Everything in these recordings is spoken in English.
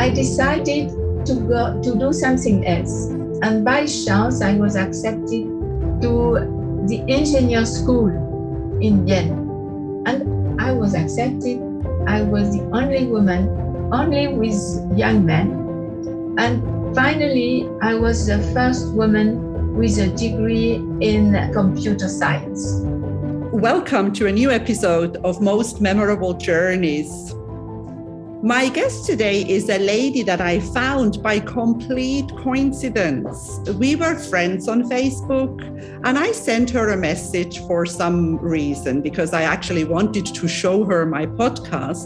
I decided to do something else. And by chance, I was accepted to the engineer school in Berne. And I was accepted. I was the only woman, only with young men. And finally, I was the first woman with a degree in computer science. Welcome to a new episode of Most Memorable Journeys. My guest today is a lady that I found by complete coincidence. We were friends on Facebook, and I sent her a message for some reason because I actually wanted to show her my podcast.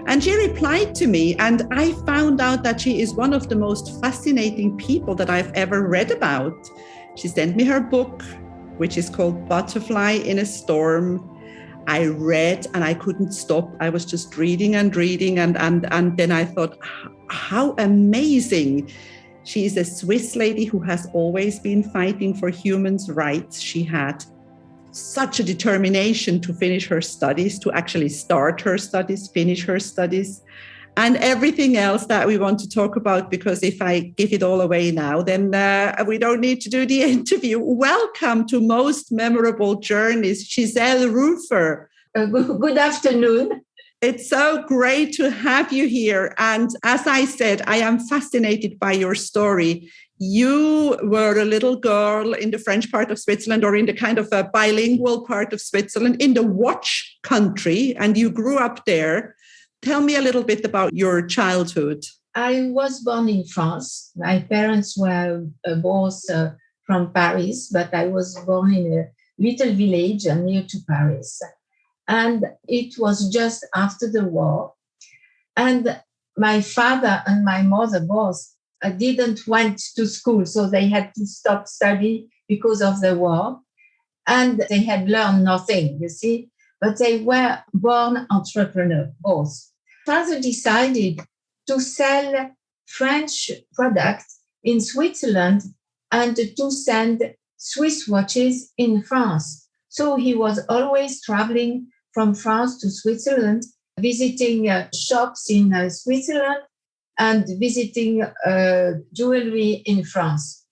And she replied to me, and I found out that she is one of the most fascinating people that I've ever read about. She sent me her book, which is called Butterfly in a Storm. I read and I couldn't stop. I was just reading and then I thought, how amazing. She is a Swiss lady who has always been fighting for humans' rights. She had such a determination to finish her studies, to actually start her studies, finish her studies, and everything else that we want to talk about, because if I give it all away now, then we don't need to do the interview. Welcome to Most Memorable Journeys, Giselle Rufer. Good afternoon. It's so great to have you here. And as I said, I am fascinated by your story. You were a little girl in the French part of Switzerland, or in the kind of a bilingual part of Switzerland, in the Swatch country, and you grew up there. Tell me a little bit about your childhood. I was born in France. My parents were both from Paris, but I was born in a little village near to Paris. And it was just after the war. And my father and my mother both didn't went to school, so they had to stop study because of the war. And they had learned nothing, you see. But they were born entrepreneurs, both. Father decided to sell French products in Switzerland and to send Swiss watches in France. So he was always traveling from France to Switzerland, visiting shops in Switzerland and visiting jewelry in France.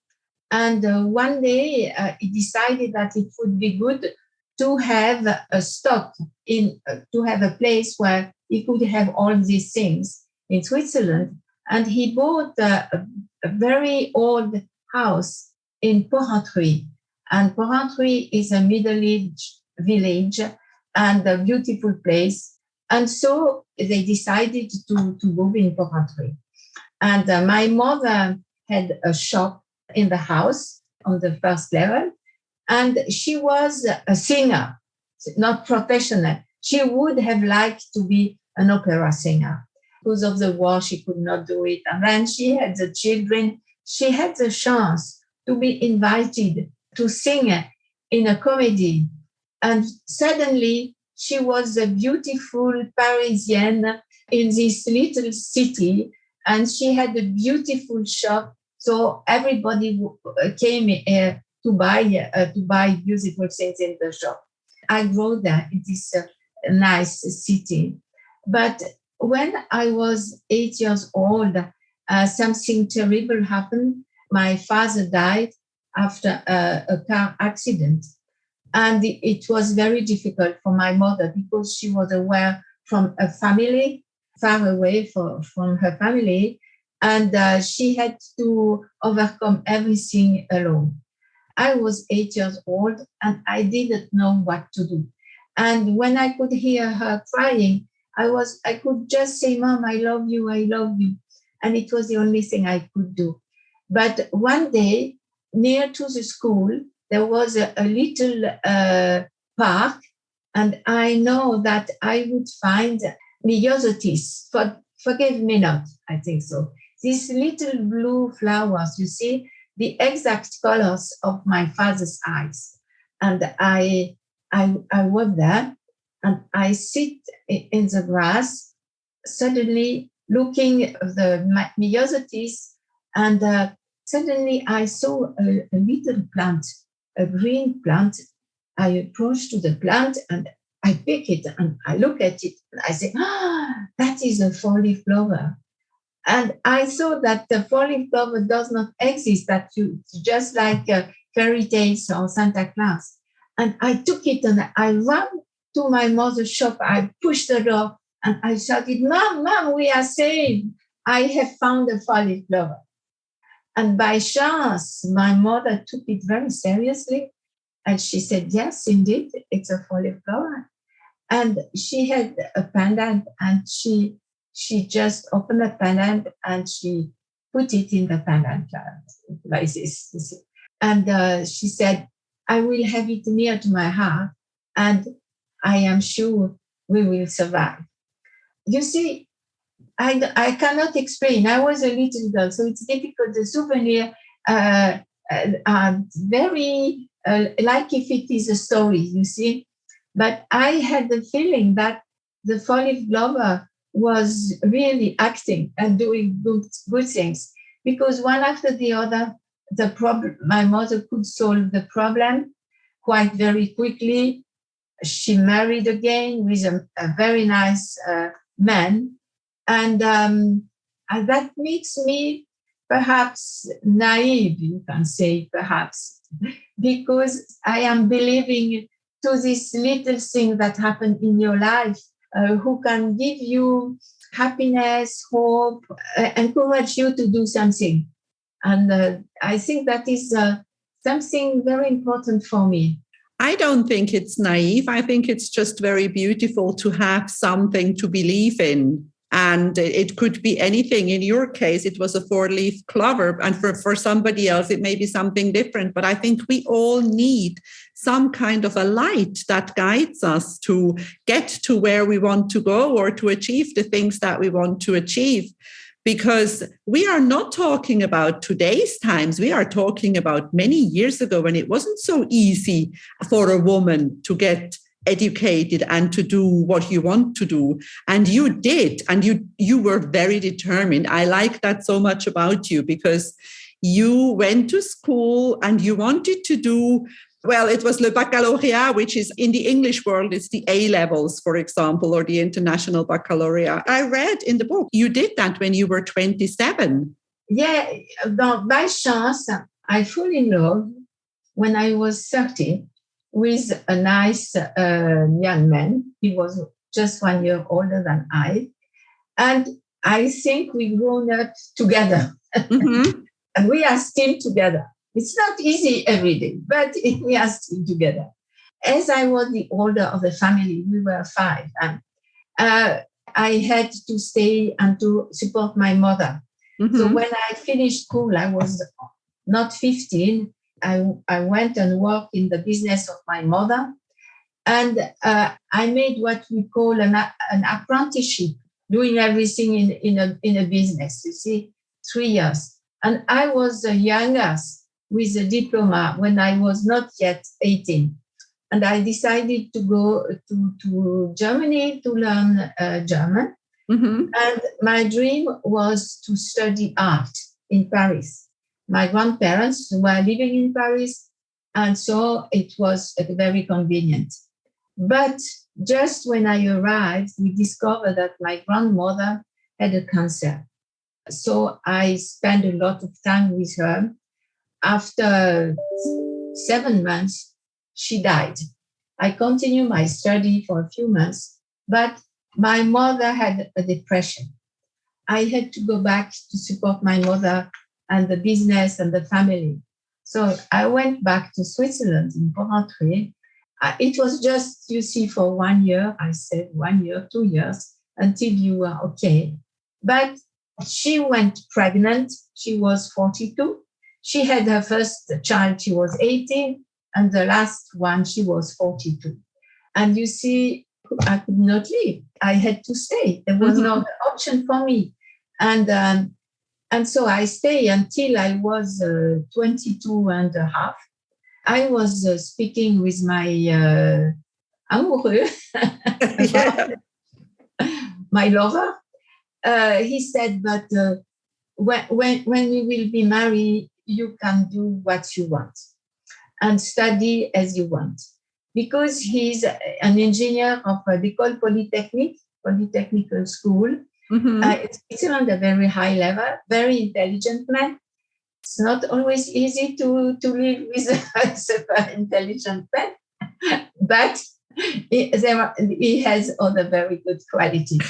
And one day he decided that it would be good to have a stock to have a place where he could have all these things in Switzerland. And he bought a very old house in Porrentruy. And Porrentruy is a middle-aged village and a beautiful place. And so they decided to move in Porrentruy. And my mother had a shop in the house on the first level. And she was a singer, not professional. She would have liked to be an opera singer. Because of the war, she could not do it. And then she had the children. She had the chance to be invited to sing in a comedy. And suddenly, she was a beautiful Parisian in this little city. And she had a beautiful shop. So everybody came to buy beautiful things in the shop. I grew there in this nice city. But when I was 8 years old, something terrible happened. My father died after a car accident. And it was very difficult for my mother because she was away from a family, far away from her family. And she had to overcome everything alone. I was 8 years old and I didn't know what to do. And when I could hear her crying, I could just say, "Mom, I love you, I love you." And it was the only thing I could do. But one day, near to the school, there was a little park, and I know that I would find myosotis. Forgive me not, I think so. These little blue flowers, you see, the exact colors of my father's eyes. And I was there, and I sit in the grass, suddenly looking at the myosotis, and suddenly I saw a little plant, a green plant. I approach to the plant and I pick it and I look at it and I say, that is a 4-leaf clover. And I thought that the four-leaf clover does not exist, that you just like fairy tales or Santa Claus. And I took it and I ran to my mother's shop. I pushed the door and I shouted, Mom, we are saved. I have found a four-leaf clover. And by chance, my mother took it very seriously. And she said, yes, indeed, it's a four-leaf clover. And she had a pendant, and she just opened the pendant and she put it in the pendant like this. And she said, I will have it near to my heart, and I am sure we will survive. You see, I cannot explain. I was a little girl, so it's difficult. The souvenir are very like if it is a story, you see. But I had the feeling that the four-leaf clover was really acting and doing good things, because one after the other, my mother could solve the problem quite very quickly. She married again with a very nice man. And that makes me perhaps naive, you can say, perhaps, because I am believing to this little thing that happened in your life, who can give you happiness, hope, encourage you to do something. And I think that is something very important for me. I don't think it's naive. I think it's just very beautiful to have something to believe in. And it could be anything. In your case, it was a four-leaf clover. And for somebody else, it may be something different. But I think we all need some kind of a light that guides us to get to where we want to go or to achieve the things that we want to achieve. Because we are not talking about today's times. We are talking about many years ago when it wasn't so easy for a woman to get educated and to do what you want to do. And you did, and you were very determined. I like that so much about you, because you went to school and you wanted to do, well, it was le baccalauréat, which is in the English world, it's the A levels, for example, or the international baccalaureate. I read in the book, you did that when you were 27. Yeah, by chance, I fell in love when I was 30 with a nice young man. He was just 1 year older than I. And I think we grown up together. Mm-hmm. And we are still together. It's not easy every day, but we are still together. As I was the older of the family, we were 5. And I had to stay and to support my mother. Mm-hmm. So when I finished school, I was not 15. I went and worked in the business of my mother. And I made what we call an apprenticeship, doing everything in a business, you see, 3 years. And I was the youngest with a diploma when I was not yet 18. And I decided to go to Germany to learn German. Mm-hmm. And my dream was to study art in Paris. My grandparents were living in Paris, and so it was very convenient. But just when I arrived, we discovered that my grandmother had a cancer. So I spent a lot of time with her. After 7 months, she died. I continued my study for a few months, but my mother had a depression. I had to go back to support my mother and the business and the family. So I went back to Switzerland in Porrentruy. It was just, you see, for 1 year. I said 1 year, 2 years, until you are okay. But she went pregnant. She was 42. She had her first child. She was 18. And the last one, she was 42. And you see, I could not leave. I had to stay. There was no other option for me. And so I stayed until I was 22 and a half. I was speaking with my amoureux, my lover. He said, but when you will be married, you can do what you want and study as you want. Because he's an engineer of the École Polytechnique, Polytechnical School. Switzerland, a very high level, very intelligent man. It's not always easy to live with a super intelligent man, but he has other very good qualities.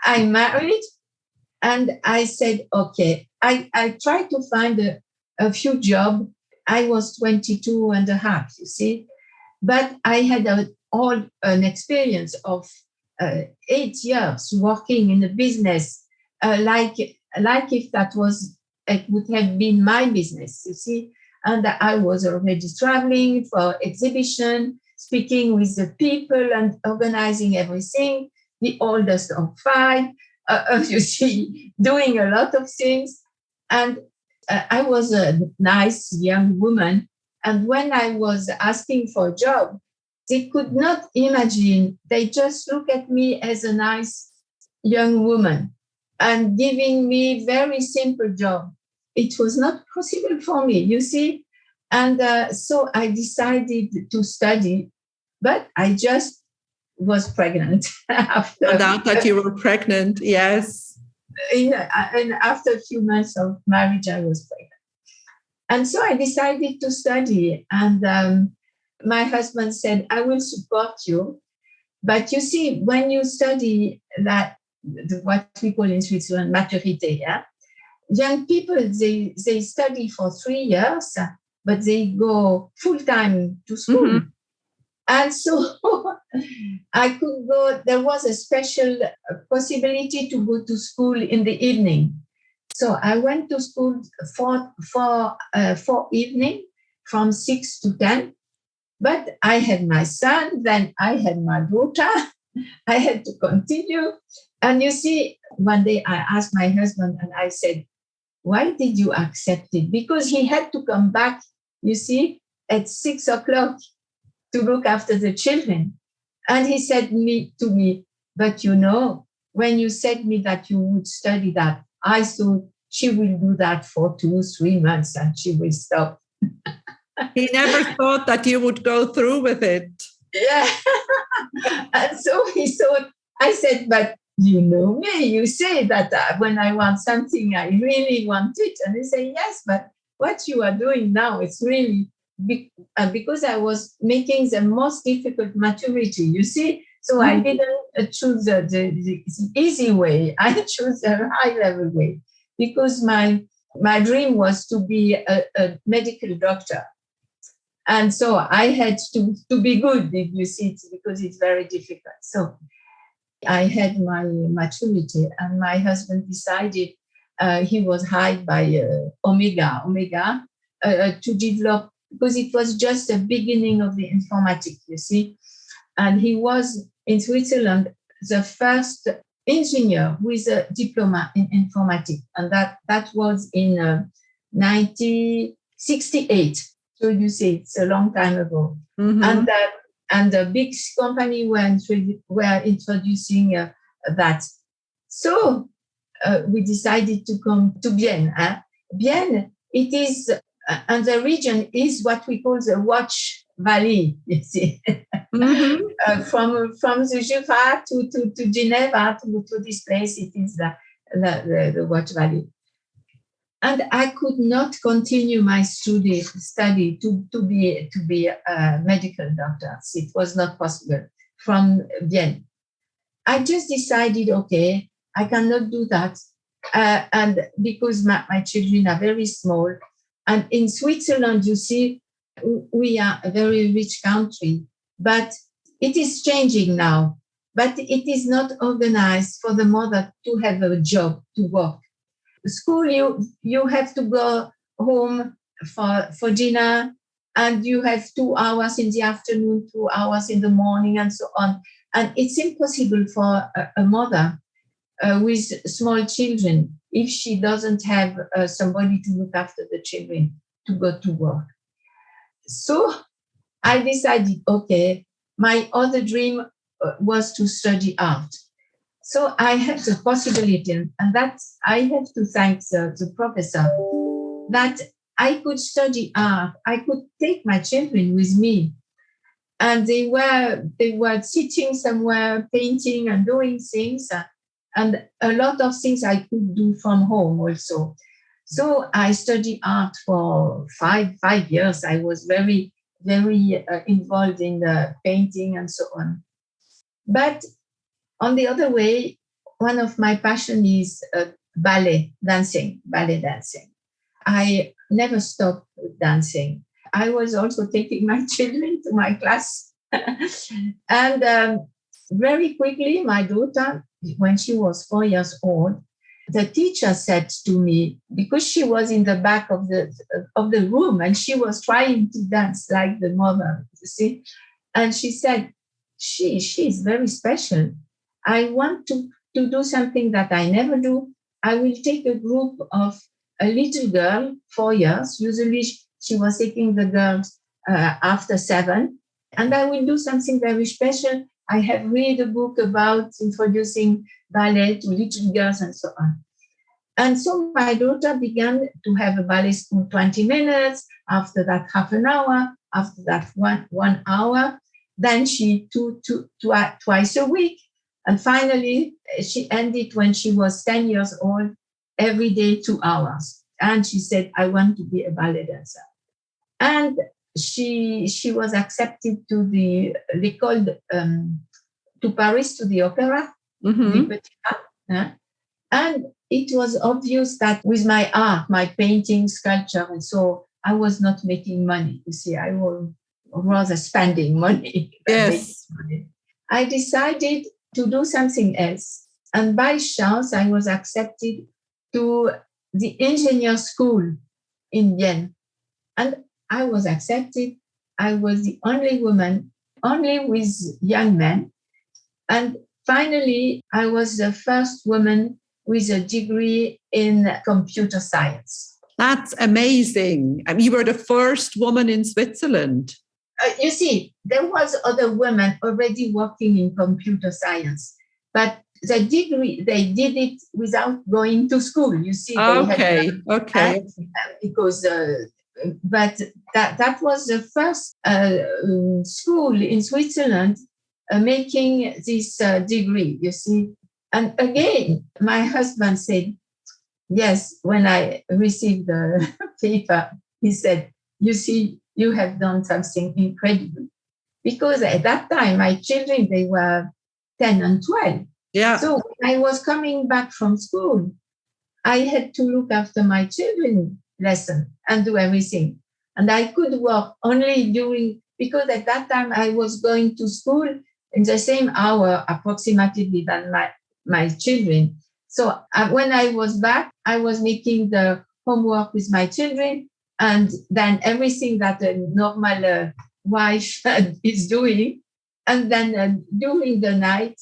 I married and I said, okay, I tried to find a few jobs. I was 22 and a half, you see, but I had all an experience of 8 years working in a business, like if that was, it would have been my business, you see. And I was already traveling for exhibition, speaking with the people and organizing everything, the oldest of 5, you see, doing a lot of things. And I was a nice young woman. And when I was asking for a job, they could not imagine. They just look at me as a nice young woman and giving me very simple job. It was not possible for me, you see. And so I decided to study, but I just was pregnant. Now that you were pregnant, yes. And after a few months of marriage, I was pregnant. And so I decided to study. And my husband said, I will support you. But you see, when you study that, what we call in Switzerland, maturité, yeah? Young people, they study for 3 years, but they go full-time to school. And so I could go, there was a special possibility to go to school in the evening. So I went to school for evening from 6 to 10. But I had my son, then I had my daughter. I had to continue. And you see, one day I asked my husband and I said, why did you accept it? Because he had to come back, you see, at 6 o'clock to look after the children. And he said to me, but you know, when you said me that you would study that, I thought she will do that for 2-3 months and she will stop. He never thought that you would go through with it. Yeah. And so he thought, I said, but you know me, you say that when I want something, I really want it. And he said, yes, but what you are doing now, it's really because I was making the most difficult maturity, you see. So I didn't choose the easy way. I chose the high level way because my dream was to be a medical doctor. And so I had to be good, if you see, because it's very difficult. So I had my maturity, and my husband decided he was hired by Omega to develop, because it was just the beginning of the informatics, you see. And he was in Switzerland the first engineer with a diploma in informatics, and that was in 1968. So you see, it's a long time ago. And the big company were introducing that. So we decided to come to Bienne. Bienne, it is, and the region is what we call the Watch Valley, you see. From the Jura to Geneva to this place, it is the Watch Valley. And I could not continue my study to be a medical doctor. It was not possible from Vienna. I just decided, okay, I cannot do that. And because my children are very small. And in Switzerland, you see, we are a very rich country, but it is changing now. But it is not organized for the mother to have a job, to work. School, you have to go home for dinner, and you have 2 hours in the afternoon, 2 hours in the morning, and so on. And it's impossible for a mother with small children, if she doesn't have somebody to look after the children, to go to work. So I decided, okay, my other dream was to study art. So I had the possibility, and that I have to thank the professor, that I could study art. I could take my children with me. And they were sitting somewhere, painting and doing things, and a lot of things I could do from home also. So I studied art for five years. I was very, very involved in the painting and so on. But on the other way, one of my passion is ballet dancing. I never stopped dancing. I was also taking my children to my class. And very quickly, my daughter, when she was 4 years old, the teacher said to me, because she was in the back of the room and she was trying to dance like the mother, you see, and she said, she is very special. I want to do something that I never do. I will take a group of a little girl, 4 years. Usually she was taking the girls after 7. And I will do something very special. I have read a book about introducing ballet to little girls and so on. And so my daughter began to have a ballet school 20 minutes, after that half an hour, after that one hour. Then she twice a week. And finally, she ended when she was 10 years old, every day 2 hours. And she said, I want to be a ballet dancer. And she was accepted to to Paris, to the opera, the Petit Pas. And it was obvious that with my art, my painting, sculpture, and so I was not making money. You see, I was rather spending money. Yes. I decided to do something else. And by chance, I was accepted to the engineer school in Vienne. And I was accepted. I was the only woman, only with young men. And finally, I was the first woman with a degree in computer science. That's amazing. I mean, you were the first woman in Switzerland. You see, there was other women already working in computer science, but the degree, they did it without going to school. You see, okay. Because, but that was the first school in Switzerland making this degree. You see, and again, my husband said, yes, when I received the paper, he said, you see, you have done something incredible. Because at that time, my children, they were 10 and 12. Yeah. So when I was coming back from school, I had to look after my children lesson and do everything. And I could work only because at that time I was going to school in the same hour approximately than my children. So when I was back, I was making the homework with my children, and then everything that a normal wife is doing. And then during the night,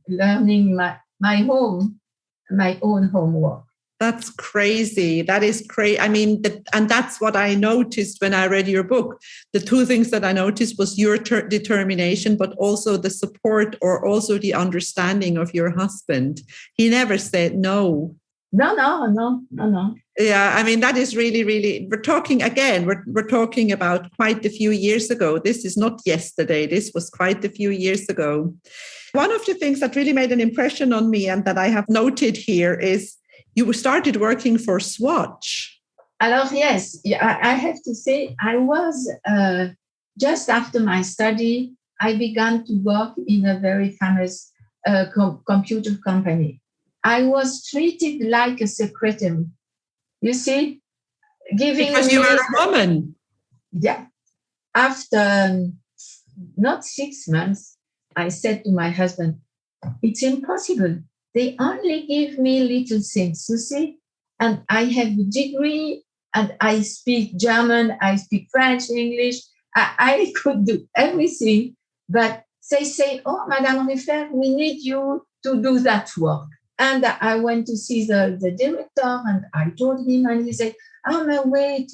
learning my own homework. That's crazy. That is crazy. I mean, and that's what I noticed when I read your book. The two things that I noticed was your determination, but also the support or also the understanding of your husband. He never said no. No. Yeah, I mean, that is really, really, we're talking about quite a few years ago. This is not yesterday. This was quite a few years ago. One of the things that really made an impression on me and that I have noted here is you started working for Swatch. Alors, yes, I have to say, I was just after my study, I began to work in a very famous computer company. I was treated like a secretary. You see, because you were a woman. Yeah. After not 6 months, I said to my husband, it's impossible. They only give me little things, you see, and I have a degree and I speak German, I speak French, English. I could do everything, but they say, oh, Madame Rufer, we need you to do that work. And I went to see the director and I told him, and he said, oh, no, wait,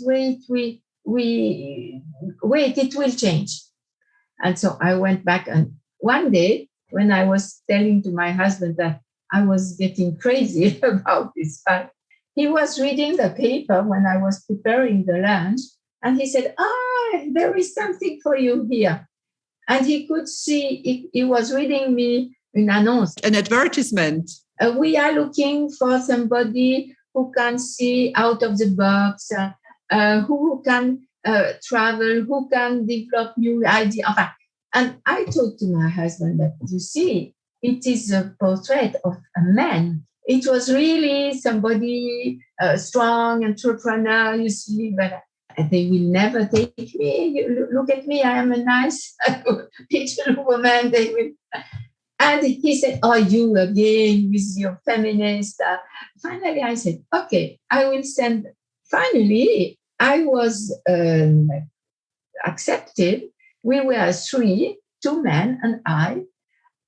it will change. And so I went back, and one day when I was telling to my husband that I was getting crazy about this fact, he was reading the paper when I was preparing the lunch, and he said, there is something for you here. And he could see, he was reading me an annonce. An advertisement. We are looking for somebody who can see out of the box, who can travel, who can develop new ideas. And I told to my husband that, you see, it is a portrait of a man. It was really somebody, strong entrepreneur, you see, but they will never take me. Look at me, I am a nice little woman. They will. And he said, oh, you again with your feminist. Finally, I said, okay, I will send. Finally, I was accepted. We were 3, 2 men and I.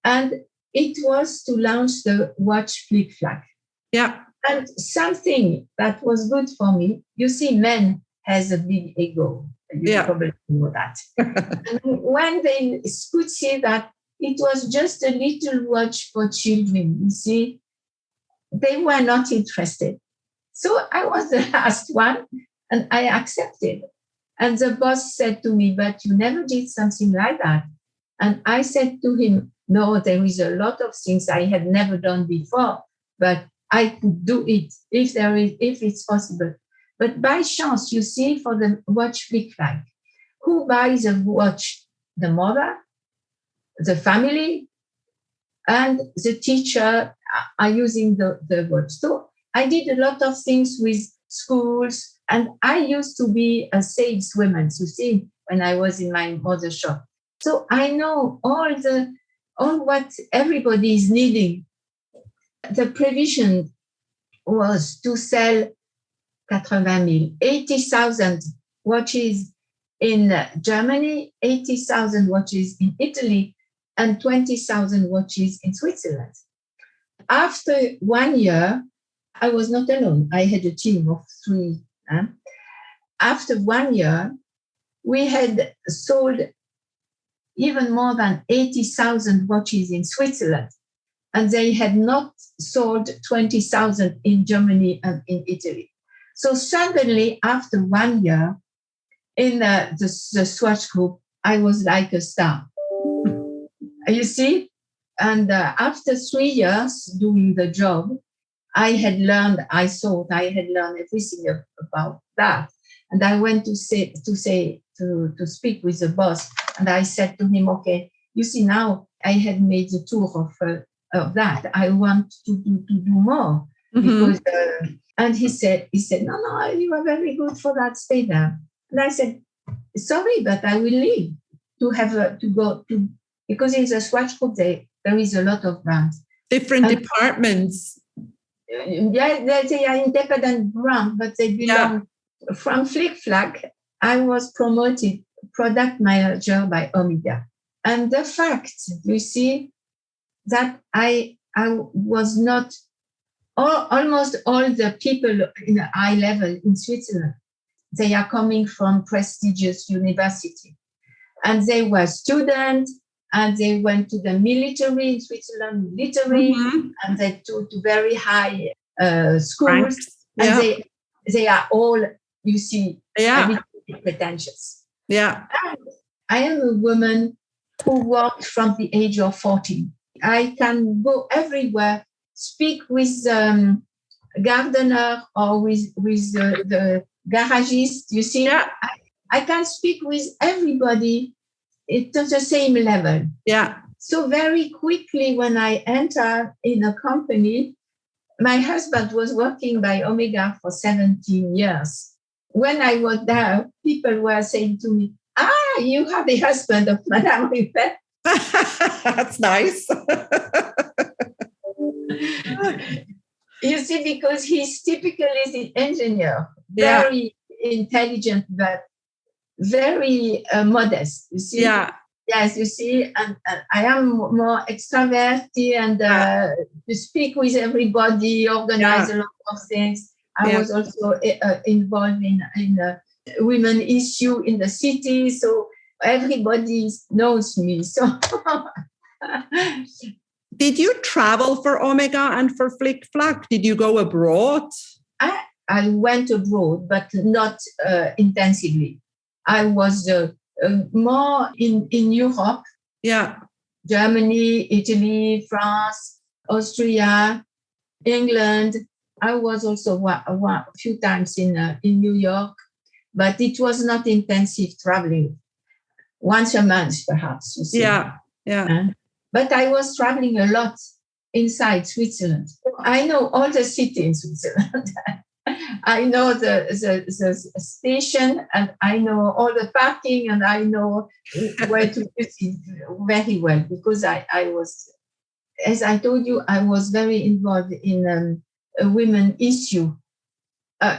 And it was to launch the Watch Flik Flak. Yeah. And something that was good for me, you see, men has a big ego. You probably know that. And when they could see that it was just a little watch for children, you see, they were not interested. So I was the last one and I accepted. And the boss said to me, but you never did something like that. And I said to him, no, there is a lot of things I had never done before, but I could do it if it's possible. But by chance, you see, for the watch Flik Flak, who buys a watch? The mother, the family, and the teacher are using the watch. So I did a lot of things with schools, and I used to be a saleswoman, you see, when I was in my mother's shop. So I know all what everybody is needing. The prevision was to sell 80,000 watches in Germany, 80,000 watches in Italy, and 20,000 watches in Switzerland. After 1 year, I was not alone. I had a team of 3. After 1 year, we had sold even more than 80,000 watches in Switzerland, and they had not sold 20,000 in Germany and in Italy. So suddenly, after 1 year, in the Swatch group, I was like a star. You see? And after 3 years doing the job, I thought I had learned everything about that. And I went to speak with the boss. And I said to him, okay, you see, now I had made the tour of that. I want to do more. Because, and he said, no, you are very good for that. Stay there. And I said, sorry, but I will leave to go to, because in the Swatch group, there is a lot of brands. Different departments. Yeah, they are independent brands, but they belong. From Flik Flak, I was promoted product manager by Omega. And the fact, you see, that I was not, almost all the people in the high level in Switzerland, they are coming from prestigious university. And they were students, and they went to the military in Switzerland, and they to very high schools. And they are all, you see, a little bit pretentious. Yeah. And I am a woman who worked from the age of 14. I can go everywhere, speak with gardener or with the garagist. You see, I can speak with everybody at the same level. Yeah. So very quickly, when I entered in a company, my husband was working by Omega for 17 years. When I was there, people were saying to me, you are the husband of Madame Rufer. That's nice. You see, because he's typically the engineer, very intelligent, but very modest. You see? Yeah. Yes, you see, and I am more extroverted and to speak with everybody, organize a lot of things. I was also involved in women issue in the city, so everybody knows me. So, did you travel for Omega and for Flik Flak? Did you go abroad? I went abroad, but not intensively. I was more in Europe Yeah. Germany, Italy, France, Austria, England. I was also a few times in New York, but it was not intensive traveling. Once a month, perhaps, you see. Yeah, yeah. But I was traveling a lot inside Switzerland. I know all the cities in Switzerland. I know the station, and I know all the parking, and I know where to visit very well, because I was, as I told you, I was very involved in a women issue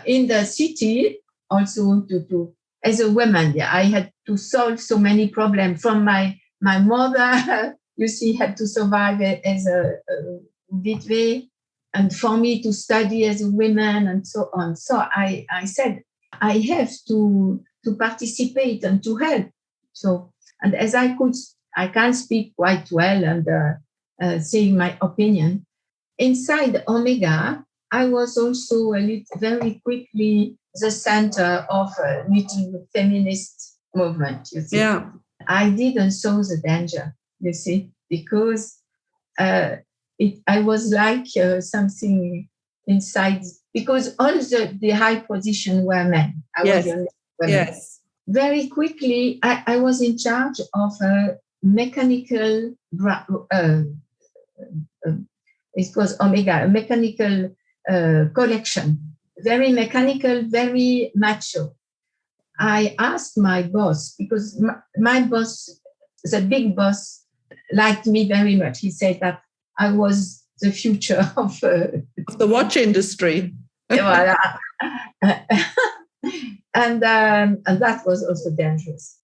in the city. Also, to as a woman, I had to solve so many problems. From my mother, you see, had to survive as a witwe, and for me to study as a woman, and so on. So I said, I have to participate and to help. So, and as I can speak quite well and saying my opinion. Inside Omega, I was also very quickly the center of a little feminist movement, you see. Yeah. I didn't saw the danger, you see, because I was like something inside, because all the high position were men. I was the only woman. Yes. Very quickly, I was in charge of a mechanical, it was Omega, a mechanical collection. Very mechanical, very macho. I asked my boss, because my boss, the big boss, liked me very much. He said that I was the future of the watch industry. And that was also dangerous.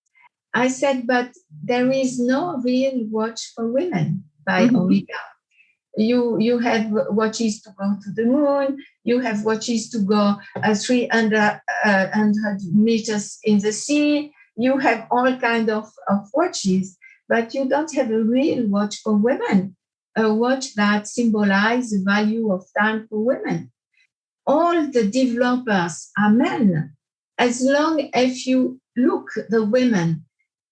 I said, but there is no real watch for women by Omega. You have watches to go to the moon. You have watches to go 300 meters in the sea. You have all kinds of watches, but you don't have a real watch for women, a watch that symbolizes the value of time for women. All the developers are men. As long as you look the women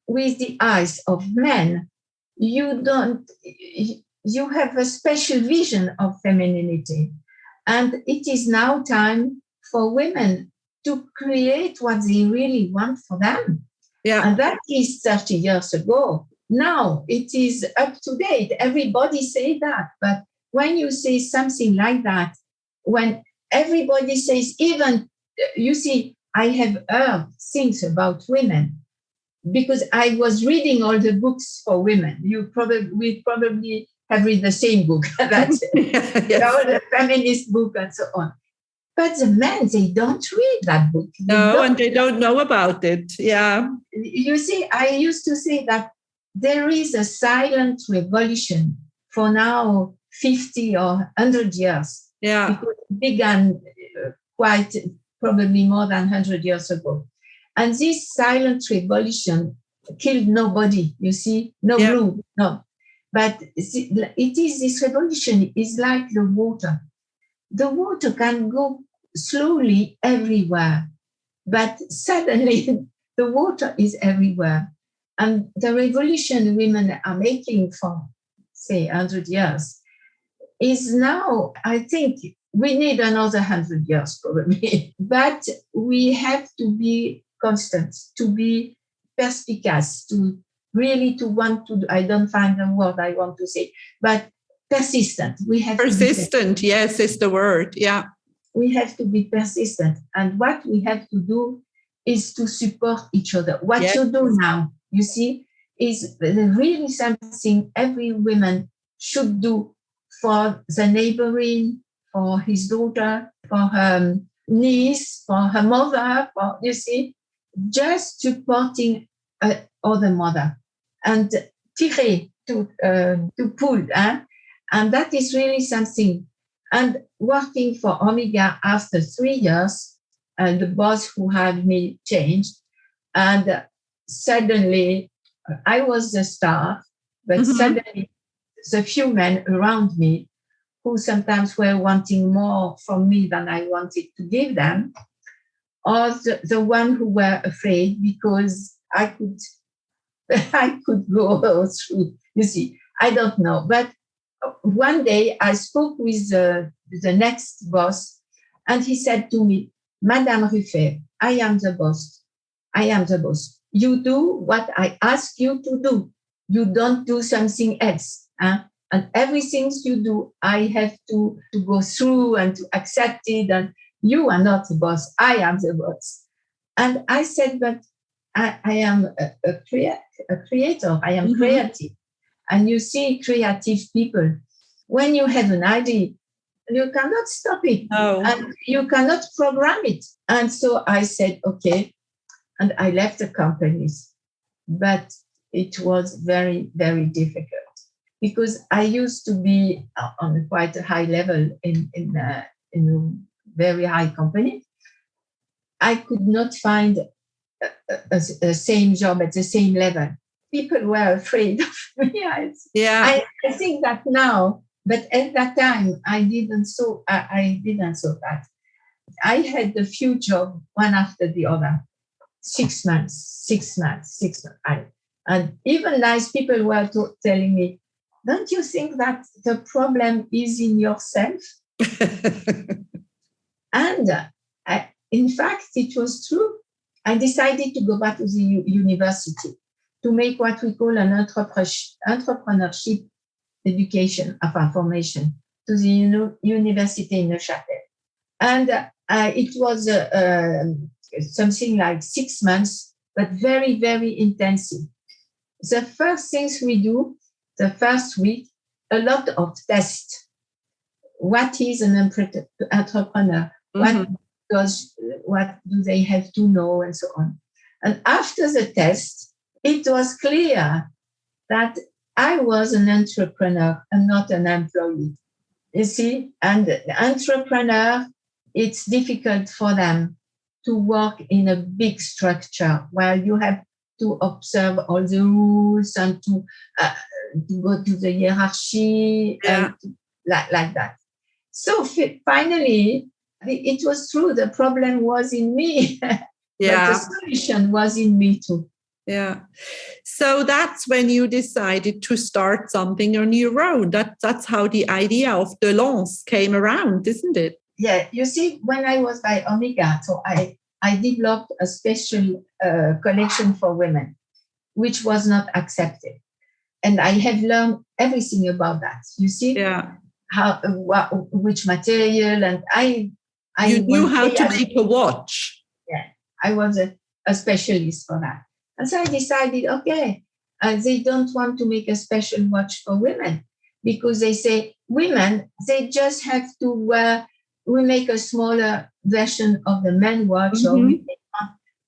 with the eyes of men, you have a special vision of femininity. And it is now time for women to create what they really want for them. Yeah. And that is 30 years ago. Now it is up to date. Everybody say that. But when you say something like that, when everybody says, even, you see, I have heard things about women, because I was reading all the books for women. We probably have read the same book, that's all the feminist book and so on. But the men, they don't read that book. They don't know about it. Yeah. You see, I used to say that there is a silent revolution for now 50 or 100 years. Yeah. Because it began quite probably more than 100 years ago. And this silent revolution killed nobody, you see, no blue, no. But it is, this revolution is like the water. The water can go slowly everywhere, but suddenly the water is everywhere. And the revolution women are making for, say, 100 years is now, I think, we need another 100 years probably, but we have to be constant, to be perspicacious, to really to want to, I don't find the word I want to say, but persistent. We have persistent, yes, is the word, yeah. We have to be persistent. And what we have to do is to support each other. What you do now, you see, is really something every woman should do for the neighboring, for his daughter, for her niece, for her mother, for, you see, just supporting other mother and tirer, to pull. And that is really something. And working for Omega after 3 years, and the boss who had me changed, and suddenly I was the star, but suddenly the few men around me who sometimes were wanting more from me than I wanted to give them, or the one who were afraid because I could I could go through. You see, I don't know. But one day I spoke with the next boss, and he said to me, Madame Rufer, I am the boss. I am the boss. You do what I ask you to do. You don't do something else. Huh? And everything you do, I have to go through and to accept it. And you are not the boss. I am the boss. And I said, but I am a creator. I am creative. And you see, creative people, when you have an idea, you cannot stop it. No. And you cannot program it. And so I said, okay. And I left the companies. But it was very, very difficult because I used to be on quite a high level in a very high company. I could not find a same job at the same level. People were afraid of me. I think that now, but at that time, I didn't saw that. I had a few jobs, one after the other, 6 months. And even nice people were telling me, don't you think that the problem is in yourself? And in fact, it was true. I decided to go back to the university to make what we call an entrepreneurship education formation to the university in Neuchâtel. And it was something like 6 months, but very, very intensive. The first things we do, the first week, a lot of tests. What is an entrepreneur? What do they have to know, and so on. And after the test, it was clear that I was an entrepreneur and not an employee. You see, and the entrepreneur, it's difficult for them to work in a big structure where you have to observe all the rules and to go to the hierarchy and like that. So finally, it was true. The problem was in me, but the solution was in me too. Yeah. So that's when you decided to start something on your own. That's how the idea of Delance came around, isn't it? Yeah. You see, when I was by Omega, so I developed a special collection for women, which was not accepted. And I have learned everything about that. You see, which material, and you knew how to make a watch. Yeah, I was a specialist for that. And so I decided, okay, they don't want to make a special watch for women because they say women, they just have to we make a smaller version of the men watch or we make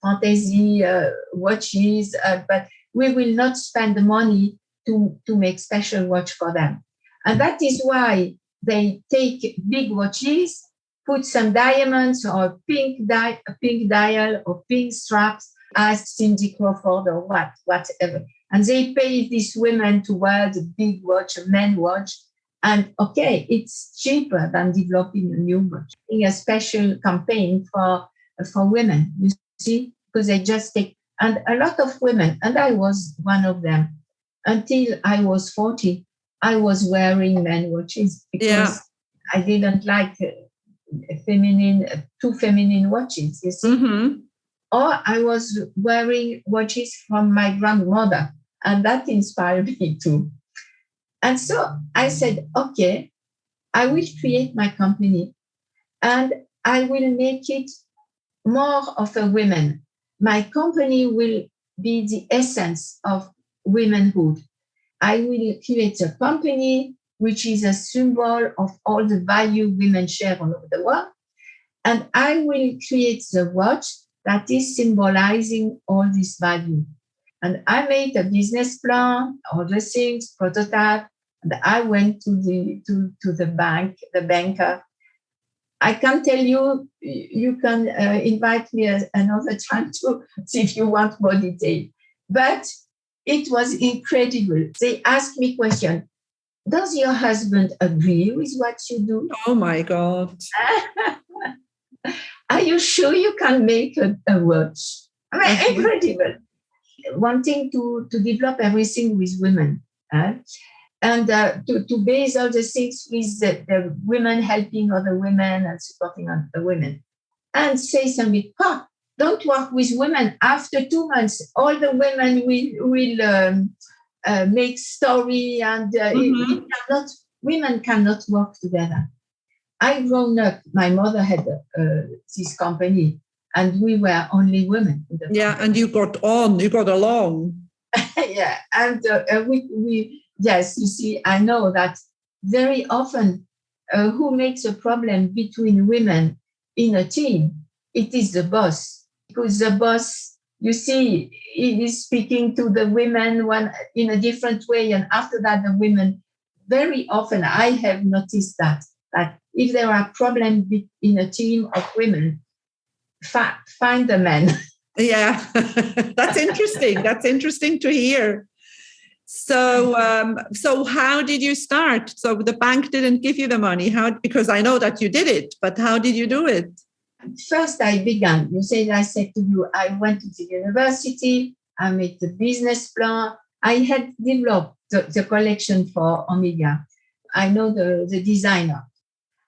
fantasy watches, but we will not spend the money to make special watch for them. And that is why they take big watches, put some diamonds or a pink dial or pink straps, as Cindy Crawford or whatever. And they pay these women to wear the big watch, a men watch. And okay, it's cheaper than developing a new watch. A special campaign for women, you see, because they just take, and a lot of women, and I was one of them, until I was 40, I was wearing men watches because I didn't like too feminine watches, you see. Or I was wearing watches from my grandmother, and that inspired me too. And so I said, okay, I will create my company and I will make it more of a women. My company will be the essence of womanhood. I will create a company which is a symbol of all the value women share all over the world. And I will create the watch that is symbolizing all this value. And I made a business plan, all the things, prototype, and I went to the bank, the banker. I can tell you, you can invite me another time to see if you want more detail. But it was incredible. They asked me question, does your husband agree with what you do? Oh my God. Are you sure you can make a watch? I mean, incredible. wanting to develop everything with women. And to base all the things with the women helping other women and supporting other women. And say something, don't work with women. After 2 months, all the women will make story and women cannot work together. I grown up, my mother had this company and we were only women. And you got along. Yeah, and yes, you see, I know that very often who makes a problem between women in a team, it is the boss. Because the boss, you see, he is speaking to the women one in a different way. And after that, the women, very often I have noticed that if there are problems in a team of women, find the men. Yeah, that's interesting. That's interesting to hear. So how did you start? So the bank didn't give you the money. Because I know that you did it, but how did you do it? First, I began. I said to you, I went to the university. I made the business plan. I had developed the collection for Omega. I know the designer.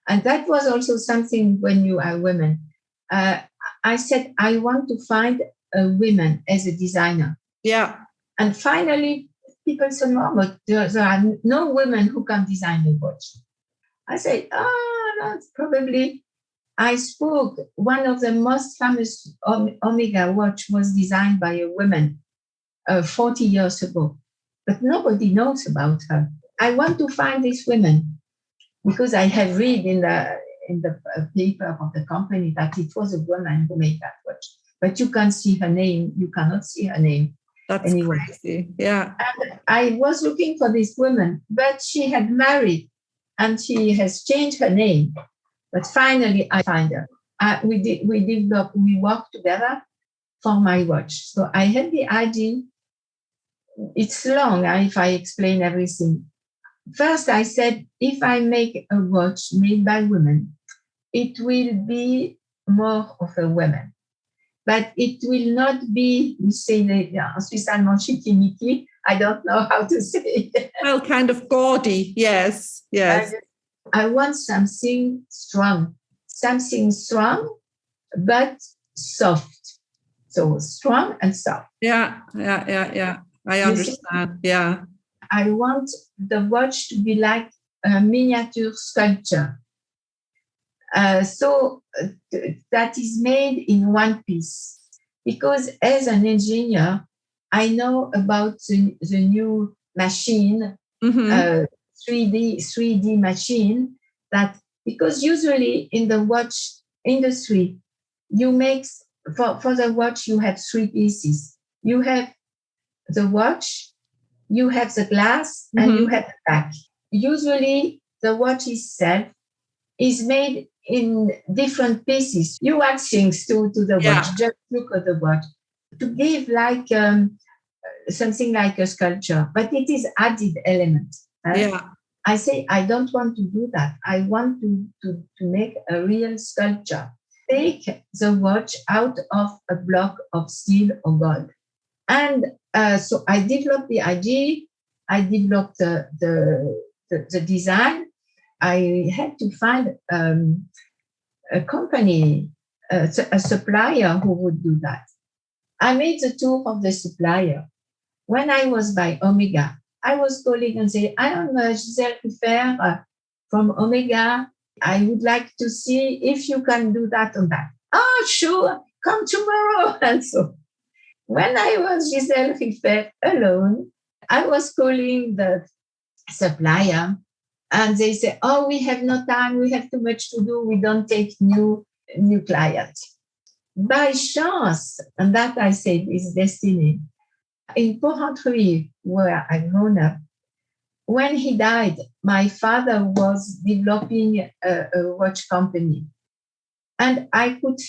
And that was also something when you are women. I said, I want to find a woman as a designer. Yeah. And finally, people said, no, but there are no women who can design a watch. I said, no, probably. I spoke, one of the most famous Omega watch was designed by a woman 40 years ago, but nobody knows about her. I want to find this woman because I have read in the paper of the company that it was a woman who made that watch, but you can't see her name. You cannot see her name. That's anyway. Crazy. Yeah. And I was looking for this woman, but she had married and she has changed her name. But finally, I find her. We worked together for my watch. So I had the idea. It's long if I explain everything. First, I said, if I make a watch made by women, it will be more of a woman. But it will not be, we say en Suisse allemand, chicky-micky. I don't know how to say it. Well, kind of gaudy. Yes. I want something strong, but soft. So strong and soft. Yeah. I understand. Yeah. I want the watch to be like a miniature sculpture. So that is made in one piece. Because as an engineer, I know about the new machine, 3D machine, that because usually in the watch industry, you make, for the watch, you have three pieces. You have the watch, you have the glass, and you have the back. Usually the watch itself is made in different pieces. You add things to the watch, just look at the watch, to give like something like a sculpture, but it is added element. I say, I don't want to do that. I want to make a real sculpture. Take the watch out of a block of steel or gold. And so I developed the idea. I developed the design. I had to find a company, a supplier who would do that. I made the tour of the supplier. When I was by Omega, I was calling and saying, I am Giselle Rufer from Omega. I would like to see if you can do that and that. Oh, sure, come tomorrow. And so when I was Giselle Rufer alone, I was calling the supplier and they say, oh, we have no time. We have too much to do. We don't take new clients. By chance, and that I said is destiny, in Porrentruy, where I grown up, when he died, my father was developing a watch company. And I could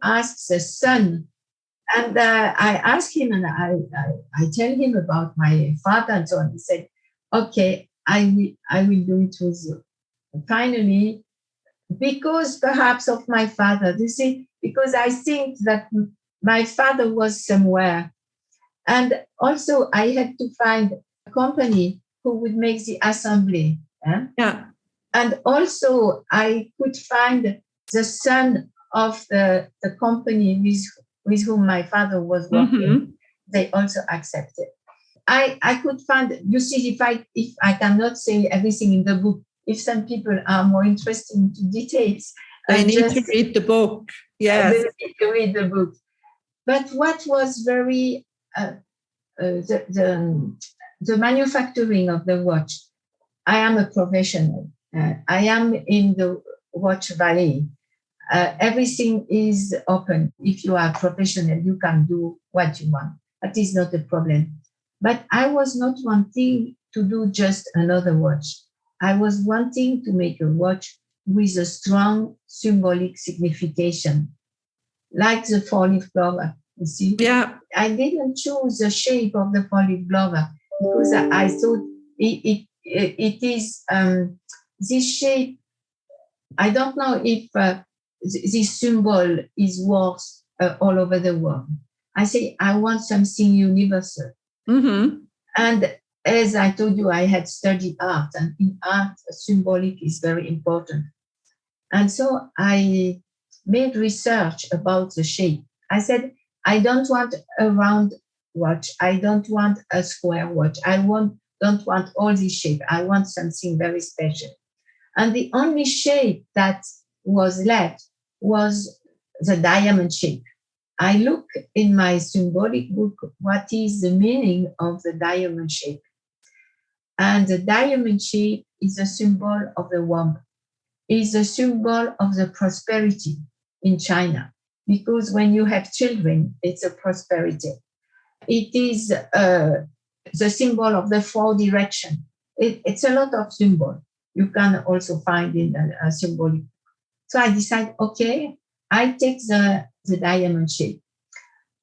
ask the son. And I asked him and I tell him about my father and so on. He said, okay, I will do it with you. And finally, because perhaps of my father, you see, because I think that my father was somewhere. And also I had to find a company who would make the assembly. Yeah. And also I could find the son of the company with whom my father was working. Mm-hmm. They also accepted. I could find, you see, if I cannot say everything in the book, if some people are more interested in details, they need to read the book. Yes. They need to read the book. But what was very, the manufacturing of the watch, I am a professional. I am in the watch valley. Everything is open. If you are a professional, you can do what you want. That is not a problem. But I was not wanting to do just another watch. I was wanting to make a watch with a strong symbolic signification, like the four-leaf clover, you see? Yeah. I didn't choose the shape of the four-leaf clover because I thought it is this shape. I don't know if this symbol is worth all over the world. I say I want something universal. Mm-hmm. And as I told you, I had studied art, and in art, symbolic is very important. And so I made research about the shape. I said, I don't want a round watch. I don't want a square watch. I don't want all this shape. I want something very special. And the only shape that was left was the diamond shape. I look in my symbolic book, what is the meaning of the diamond shape? And the diamond shape is a symbol of the warmth, is a symbol of the prosperity in China. Because when you have children, it's a prosperity. It is the symbol of the four directions. It's a lot of symbol. You can also find in a symbolic. So I decided, okay, I take the diamond shape.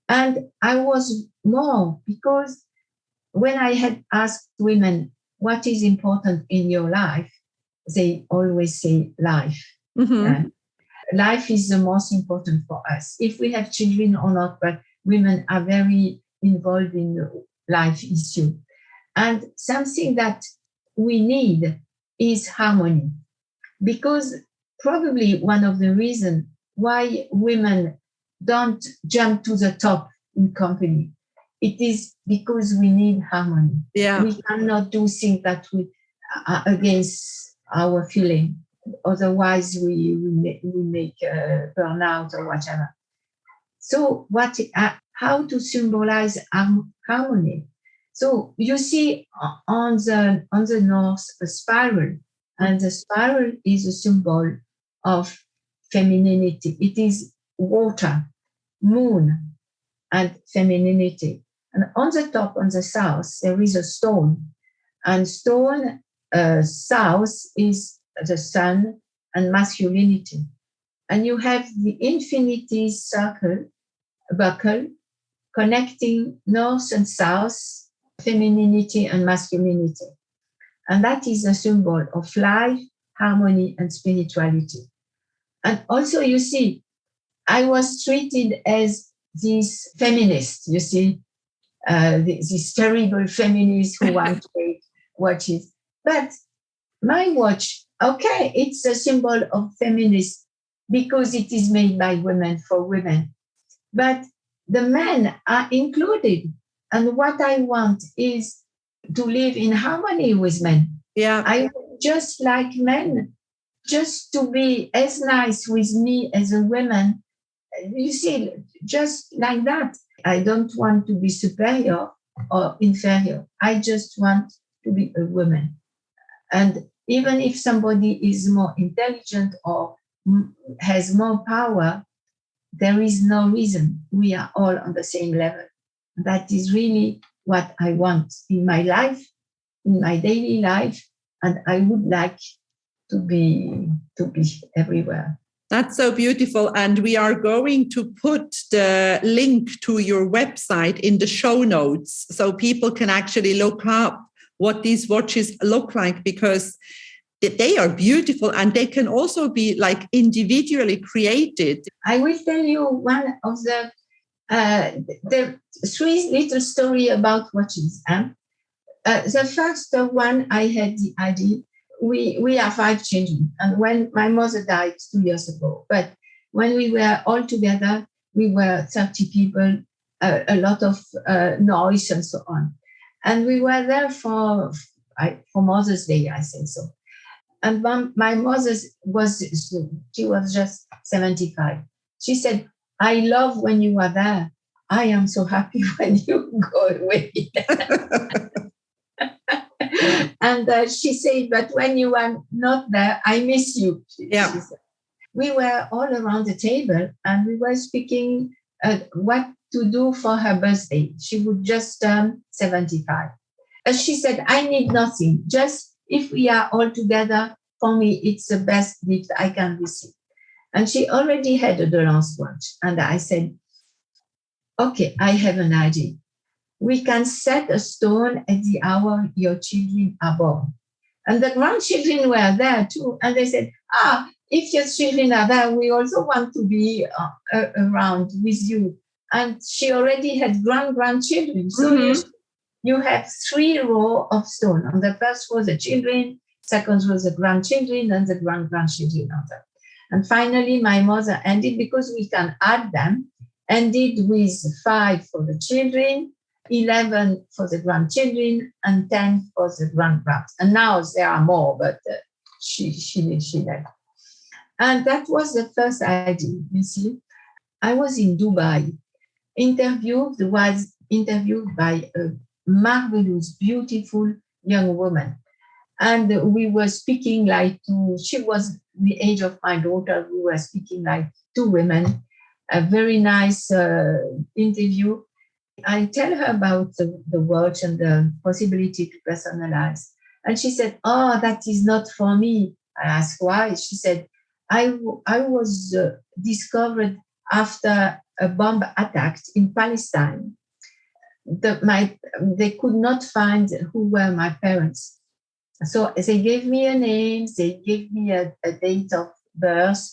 And I was more, because when I had asked women, what is important in your life? They always say life. Mm-hmm. Life is the most important for us. If we have children or not, but women are very involved in the life issue. And something that we need is harmony. Because probably one of the reasons why women don't jump to the top in company, it is because we need harmony. Yeah. We cannot do things that we are against our feeling. Otherwise, we make burnout or whatever. So, how to symbolize harmony? So you see on the north a spiral, and the spiral is a symbol of femininity. It is water, moon, and femininity. And on the top, on the south, there is a stone, and stone south is the sun and masculinity. And you have the infinity circle, buckle, connecting north and south, femininity and masculinity. And that is a symbol of life, harmony, and spirituality. And also, you see, I was treated as this feminist, you see, this terrible feminist who want to make watches. But my watch, okay, it's a symbol of feminist because it is made by women for women. But the men are included. And what I want is to live in harmony with men. Yeah. I just like men, just to be as nice with me as a woman. You see, just like that. I don't want to be superior or inferior. I just want to be a woman. And even if somebody is more intelligent or has more power, there is no reason. We are all on the same level. That is really what I want in my life, in my daily life, and I would like to be everywhere. That's so beautiful. And we are going to put the link to your website in the show notes so people can actually look up what these watches look like, because they are beautiful and they can also be like individually created. I will tell you one of the The three little story about watches. The first one, I had the idea. We are 5 children, and when my mother died 2 years ago, but when we were all together, we were 30 people, a lot of noise and so on, and we were there for Mother's Day, I think so. And my mother she was just 75. She said, "I love when you are there. I am so happy when you go away." And she said, "But when you are not there, I miss you." Yeah. She said. We were all around the table and we were speaking what to do for her birthday. She would just turn 75. As she said, "I need nothing. Just if we are all together, for me, it's the best gift I can receive." And she already had a Delance watch. And I said, "Okay, I have an idea. We can set a stone at the hour your children are born." And the grandchildren were there too. And they said, "If your children are there, we also want to be around with you." And she already had grandchildren. So you have 3 rows of stone. On the first row, the children, second row, the grandchildren, and the grandchildren. And finally, my mother ended, because we can add them, ended with 5 for the children, 11 for the grandchildren, and 10 for the grandparents. And now there are more, but she left. And that was the first idea, you see. I was in Dubai, was interviewed by a marvelous, beautiful young woman. And we were speaking she was the age of my daughter. We were speaking like 2 women. A very nice interview. I tell her about the watch and the possibility to personalize. And she said, "Oh, that is not for me." I asked why. She said, I was discovered after a bomb attack in Palestine. They could not find who were my parents. So they gave me a name, they gave me a date of birth,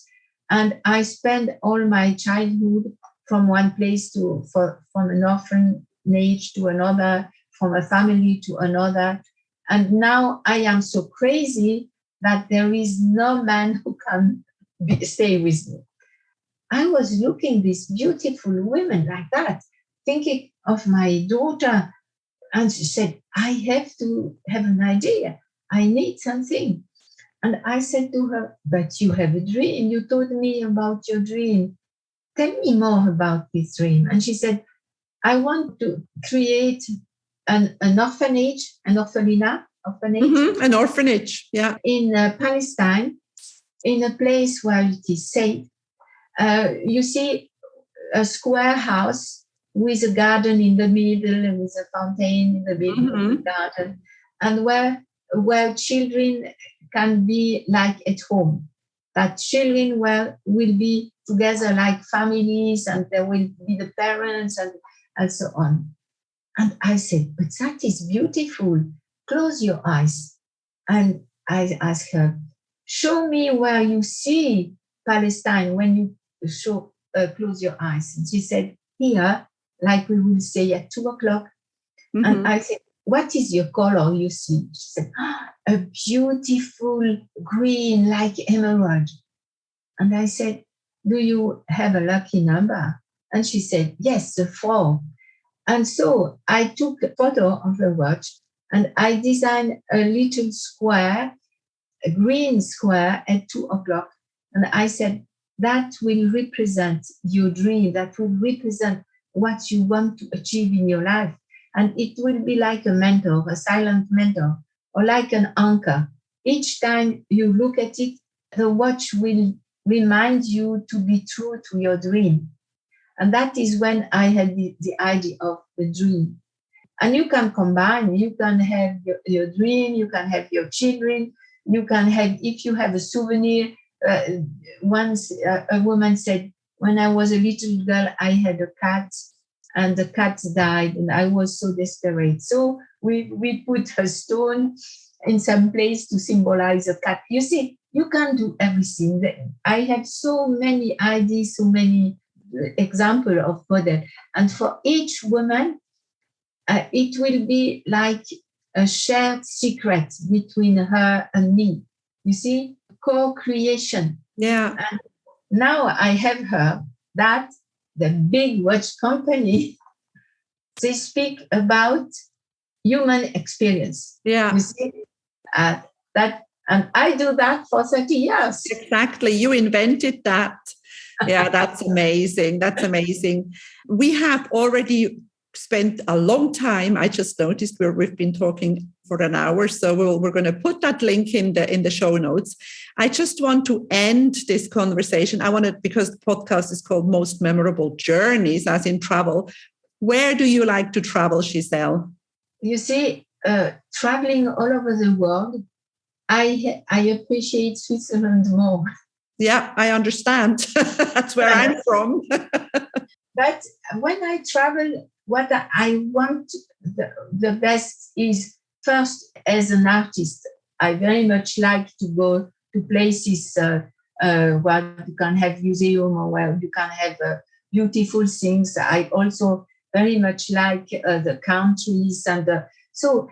and I spent all my childhood from one place from an orphanage to another, from a family to another. And now I am so crazy that there is no man who can stay with me. I was looking these beautiful women like that, thinking of my daughter. And she said, "I have to have an idea. I need something." And I said to her, "But you have a dream. You told me about your dream. Tell me more about this dream." And she said, "I want to create an orphanage, an orphanage. An orphanage, yeah. In Palestine, in a place where it is safe. You see a square house with a garden in the middle and with a fountain in the middle of the garden, and where children can be like at home. That children will be together like families, and there will be the parents and so on." And I said, "But that is beautiful. Close your eyes." And I asked her, "Show me where you see Palestine when you close your eyes." And she said, "Here, like we will say at 2:00. And I said, "What is your color you see?" She said, "A beautiful green like emerald." And I said, "Do you have a lucky number?" And she said, "Yes, the 4. And so I took a photo of the watch and I designed a little square, a green square at 2:00. And I said, that will represent your dream. That will represent what you want to achieve in your life. And it will be like a mentor, a silent mentor, or like an anchor. Each time you look at it, the watch will remind you to be true to your dream. And that is when I had the idea of the dream. And you can combine, you can have your dream, you can have your children, you can have, if you have a souvenir. Once a woman said, "When I was a little girl, I had a cat and the cat died and I was so desperate." So we put a stone in some place to symbolize a cat. You see, you can do everything. I have so many ideas, so many example of model. And for each woman, it will be like a shared secret between her and me. You see, co-creation. Yeah. And now I have heard that the big watch company, they speak about human experience. Yeah. You see, that, and I do that for 30 years. Exactly. You invented that. Yeah, that's amazing. That's amazing. We have already spent a long time. I just noticed we've been talking for an hour, so we're going to put that link in the show notes. I just want to end this conversation. I want to, because the podcast is called Most Memorable Journeys, as in travel. Where do you like to travel, Giselle? You see, traveling all over the world, I appreciate Switzerland more. Yeah, I understand. That's where I'm from. But when I travel, what I want the best is, first, as an artist, I very much like to go to places where you can have museum or where you can have beautiful things. I also very much like the countries. And so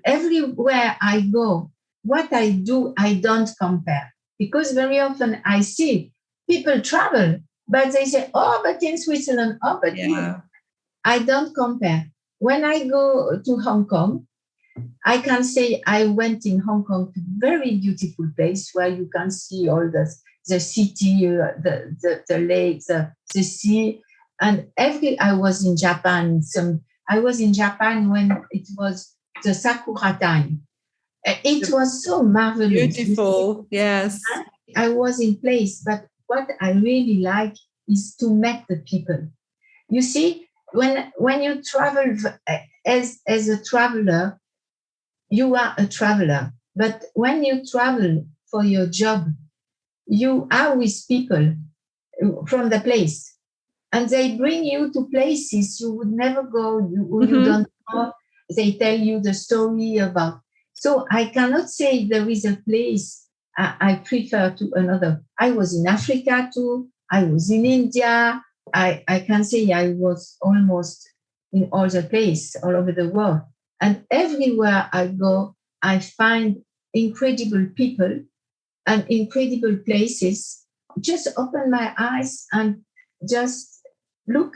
everywhere I go, what I do, I don't compare. Because very often I see people travel, but they say, oh, but in Switzerland, oh, but here. I don't compare. When I go to Hong Kong, I can say I went in Hong Kong to a very beautiful place where you can see all the city, the lakes, the sea. And I was in Japan. I was in Japan when it was the Sakura time. It was so marvelous. Beautiful, yes. I was in place, but what I really like is to meet the people. You see, when you travel as a traveler, you are a traveler. But when you travel for your job, you are with people from the place. And they bring you to places you would never go, you don't know. They tell you the story about. So I cannot say there is a place I prefer to another. I was in Africa too. I was in India. I can say I was almost in all the places all over the world. And everywhere I go, I find incredible people and incredible places. Just open my eyes and just look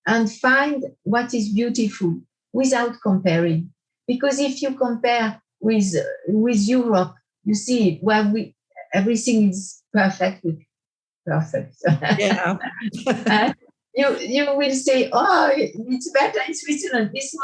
and find what is beautiful without comparing. Because if you compare with Europe, you see where everything is perfect. Yeah. You will say, oh, it's better in Switzerland. It's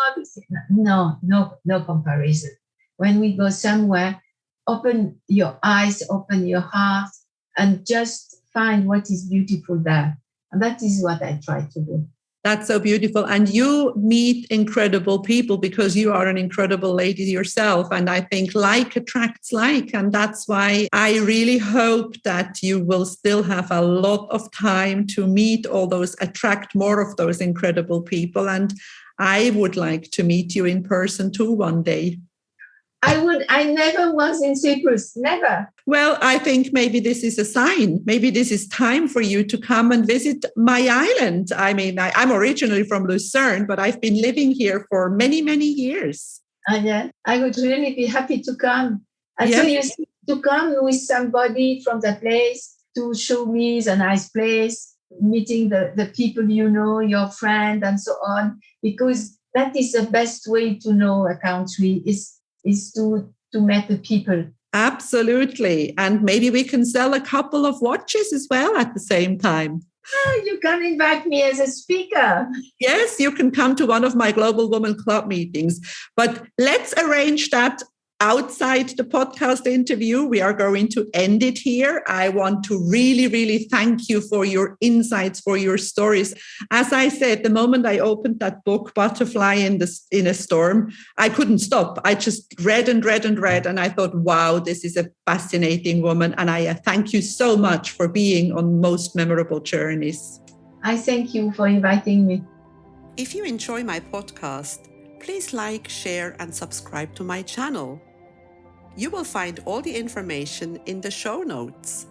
not. No comparison. When we go somewhere, open your eyes, open your heart, and just find what is beautiful there. And that is what I try to do. That's so beautiful. And you meet incredible people because you are an incredible lady yourself. And I think like attracts like. And that's why I really hope that you will still have a lot of time to meet attract more of those incredible people. And I would like to meet you in person too one day. I never was in Cyprus, never. Well, I think maybe this is a sign. Maybe this is time for you to come and visit my island. I mean, I'm originally from Lausanne, but I've been living here for many, many years. Yeah, I would really be happy to come. And so you see, to come with somebody from the place to show me the nice place, meeting the people you know, your friend, and so on, because that is the best way to know a country is to meet the people. Absolutely. And maybe we can sell a couple of watches as well at the same time. Oh, you can invite me as a speaker. Yes, you can come to one of my Global Women Club meetings. But let's arrange that outside the podcast interview. We are going to end it here. I want to really, really thank you for your insights, for your stories. As I said, the moment I opened that book, Butterfly in a Storm, I couldn't stop. I just read and read and read. And I thought, wow, this is a fascinating woman. And I thank you so much for being on Most Memorable Journeys. I thank you for inviting me. If you enjoy my podcast, please like, share, and subscribe to my channel. You will find all the information in the show notes.